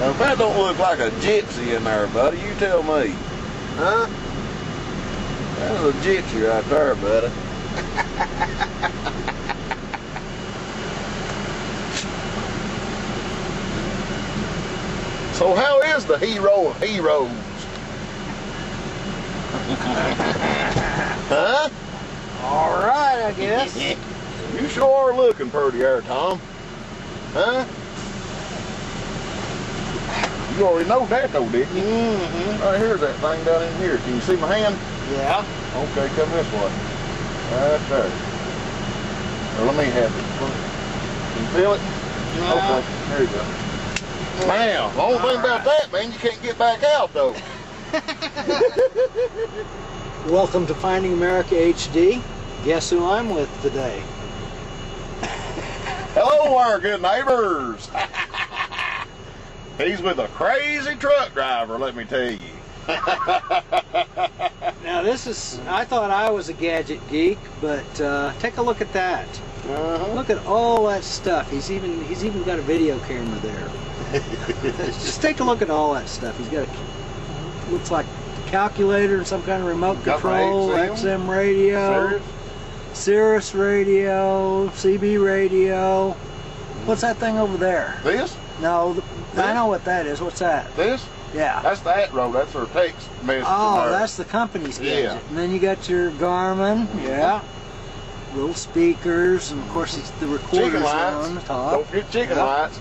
Now, if that don't look like a gypsy in there, buddy, you tell me. Huh? That's a gypsy right there, buddy. So how is the hero of heroes? Huh? All right, I guess. You sure are looking pretty there, Tom. Huh? You already know that though, didn't you? Mm-hmm. Right, here's that thing down in here. Can you see my hand? Yeah. Okay, come this way. Right there. Well, let me have it. Can you feel it? No. Okay, there you go. Now, the only thing about that, man, you can't get back out though. Welcome to Finding America HD. Guess who I'm with today? Hello there, good neighbors. He's with a crazy truck driver, let me tell you. Now this is, I thought I was a gadget geek, but take a look at that. Look at all that stuff. He's even got a video camera there. Just take a look at all that stuff. He's got a, looks like a calculator, some kind of remote control, XM radio, Sirius radio, CB radio. What's that thing over there? This? No, I know what that is. What's that? This? Yeah. That's the ATRO. That's our text message. Oh, that's the company's gadget. Yeah. And then you got your Garmin. Yeah. Little speakers, and of course it's the recorders on the top. Don't forget chicken lights.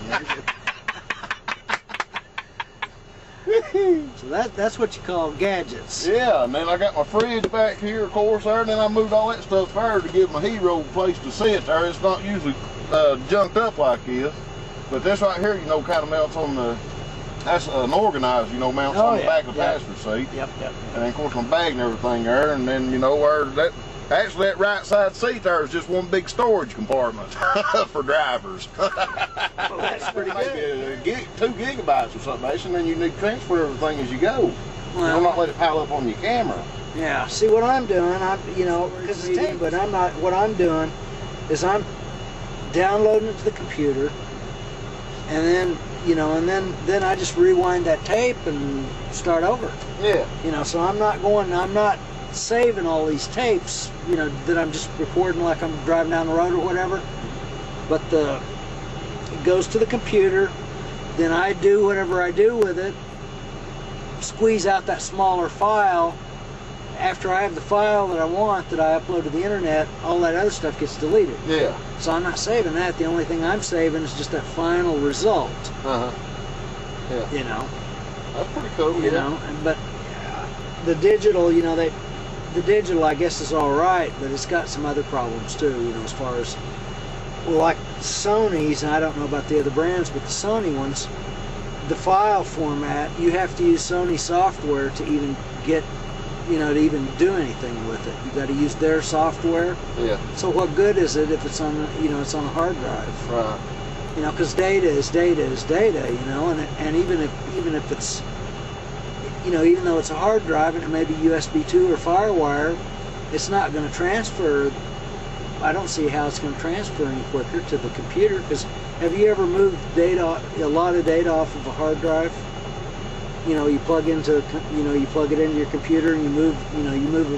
So that's what you call gadgets. Yeah, and then I got my fridge back here, of course, there, and then I moved all that stuff there to give my hero a place to sit there. It's not usually junked up like this, but this right here, you know, kind of mounts on the, that's an organizer, you know, mounts on the back of the passenger seat. Yep. And then, of course, my bag and everything there, and then, you know, where that, actually that right side seat there is just one big storage compartment for drivers. Well, that's pretty good. Maybe 2 gigabytes or something, and then you need to transfer everything as you go. Well, You'll not let it pile up on your camera. Yeah. See what I'm doing? You know, because it's tape, but I'm not. What I'm doing is I'm downloading it to the computer, and then then I just rewind that tape and start over. Yeah. You know, so I'm not saving all these tapes, you know, that I'm just recording like I'm driving down the road or whatever, but it goes to the computer, then I do whatever I do with it, squeeze out that smaller file. After I have the file that I want that I upload to the internet, all that other stuff gets deleted. Yeah. So I'm not saving that. The only thing I'm saving is just that final result. Yeah. You know. That's pretty cool. You know, but the digital, you know, the digital, I guess, is all right, but it's got some other problems too, you know, as far as, well, like Sony's, and I don't know about the other brands, but the Sony ones, the file format, you have to use Sony software to even get, you know, to even do anything with it. You got to use their software. Yeah. So what good is it if it's on, you know, it's on a hard drive? Right. You know, because data is data is data, you know, and even if it's, you know, even though it's a hard drive and it may be USB 2 or FireWire, it's not going to transfer. I don't see how it's going to transfer any quicker to the computer. Because have you ever moved data, a lot of data off of a hard drive? You know, you plug into, you know, you plug it into your computer and you move, you know, you move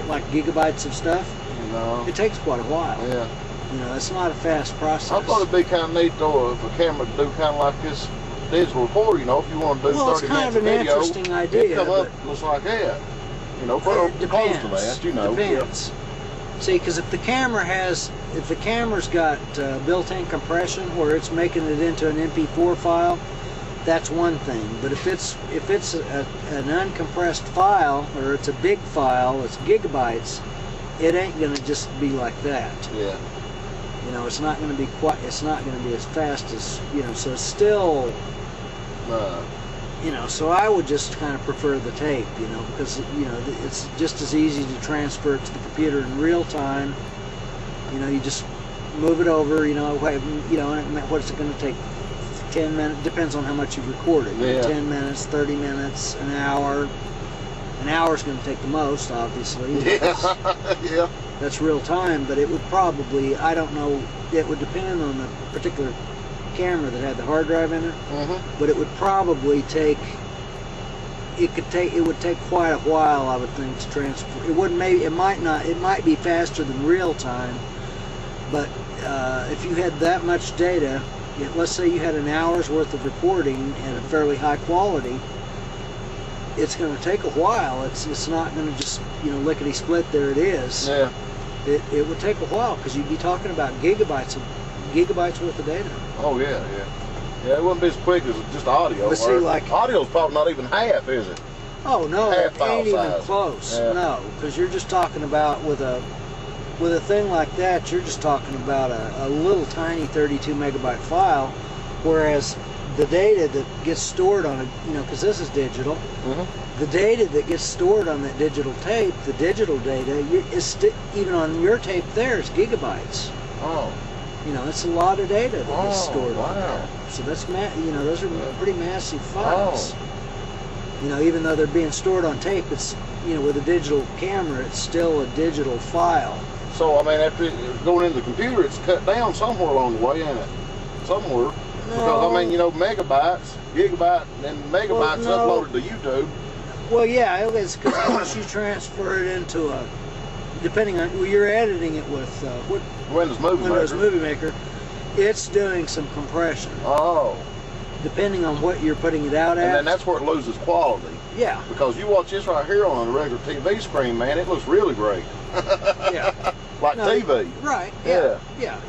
like gigabytes of stuff. No. It takes quite a while. Yeah. You know, it's not a fast process. I thought it'd be kind of neat though if a camera could do kind of like this digital recorder, you know, if you want to do 30 minutes of video. Well, it's kind of an interesting idea. Come up just like that. You know, close to that, you know. Depends. See, because if the camera's got built-in compression where it's making it into an MP4 file, that's one thing. But if it's an uncompressed file, or it's a big file, it's gigabytes, it ain't gonna just be like that. Yeah. You know, it's not gonna be it's not gonna be as fast as, you know. So it's still. You know, so I would just kind of prefer the tape, you know, because, you know, it's just as easy to transfer it to the computer in real time. You know, you just move it over, you know, and what's it going to take? 10 minutes, depends on how much you've recorded. Yeah. 10 minutes, 30 minutes, an hour. An hour's going to take the most, obviously. Yeah. That's real time, but it would probably, I don't know, it would depend on the particular camera that had the hard drive in it, Mm-hmm. but it would probably take. It would take quite a while, I would think, to transfer. It wouldn't. Maybe it might not. It might be faster than real time, but if you had that much data, let's say you had an hour's worth of recording at a fairly high quality, it's going to take a while. It's not going to just lickety split. There it is. Yeah. It would take a while because you'd be talking about gigabytes worth of data. Oh yeah, yeah. Yeah, it wouldn't be as quick as just audio. But see, like audio's probably not even half, is it? Oh no, Half it file ain't even size. close. Yeah. No, because you're just talking about with a thing like that, you're just talking about a little tiny 32 megabyte file, whereas the data that gets stored on it, because this is digital, the data that gets stored on that digital tape, the digital data, even on your tape there, is gigabytes. Oh. It's a lot of data that gets stored on wow. there. So that's those are pretty massive files. Even though they're being stored on tape, it's with a digital camera, it's still a digital file. So I mean, after going into the computer, it's cut down somewhere along the way, ain't it? Somewhere. No. Because I mean, megabytes, gigabyte, and megabytes uploaded to YouTube. Well, yeah, it's because once you transfer it into a, depending on you're editing it with Windows Movie Maker, it's doing some compression. Oh. Depending on what you're putting it out at. And then that's where it loses quality. Yeah. Because you watch this right here on a regular TV screen, man, it looks really great. Yeah. Like TV. Right. Yeah. Yeah.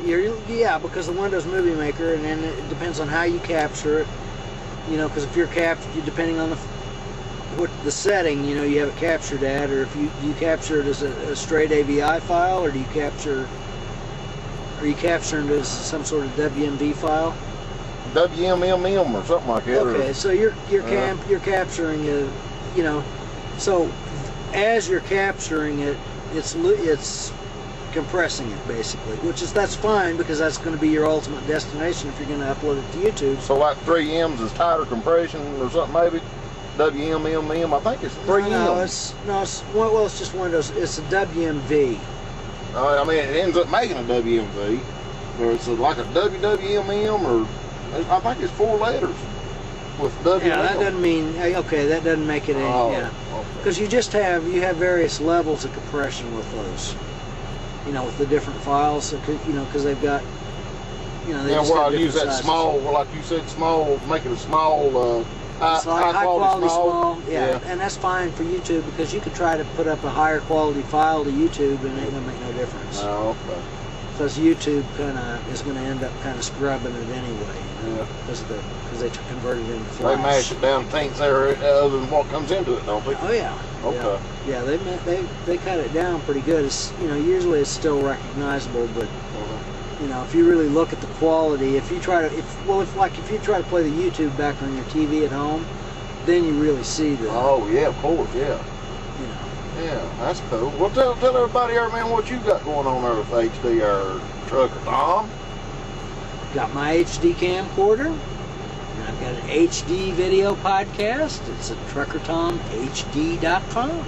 Because the Windows Movie Maker, and then it depends on how you capture it. Because if you're depending on what the setting, you have it captured at, or if you capture it as a straight AVI file, or are you capturing it as some sort of WMV file? WMMM or something like that. Okay, so you're capturing it, so as you're capturing it, it's compressing it basically, that's fine because that's going to be your ultimate destination if you're going to upload it to YouTube. So like 3Ms is tighter compression or something maybe? WMMM, I think it's 3M. No, it's just Windows. It's a WMV. I mean, it ends up making a WMV, or it's like a WWMM, or I think it's 4 letters with WM. Yeah, that doesn't mean that doesn't make it any. Yeah, because you have various levels of compression with those. With the different files, because they've got. Where I use that small, like you said, small, make it a small. It's like high quality small, yeah, and that's fine for YouTube because you could try to put up a higher quality file to YouTube and it ain't gonna make no difference. Oh, okay. Because YouTube is going to end up kind of scrubbing it anyway, because they converted it into Flash. They mash it down things there other than what comes into it, don't they? Oh yeah. Okay. Yeah, they cut it down pretty good. It's usually it's still recognizable, but if you really look at the quality, if you try to play the YouTube back on your TV at home, then you really see the. Oh yeah, of course, yeah. Yeah, that's cool. Well, tell everybody there, man, what you got going on there with HD or TruckerTom. Got my HD camcorder, and I've got an HD video podcast. It's at truckertomhd.com.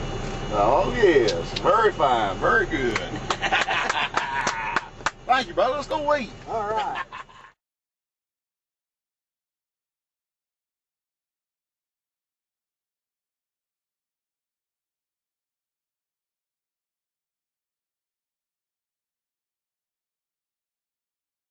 Oh yes, very fine, very good. Thank you, brother. Let's go eat. All right.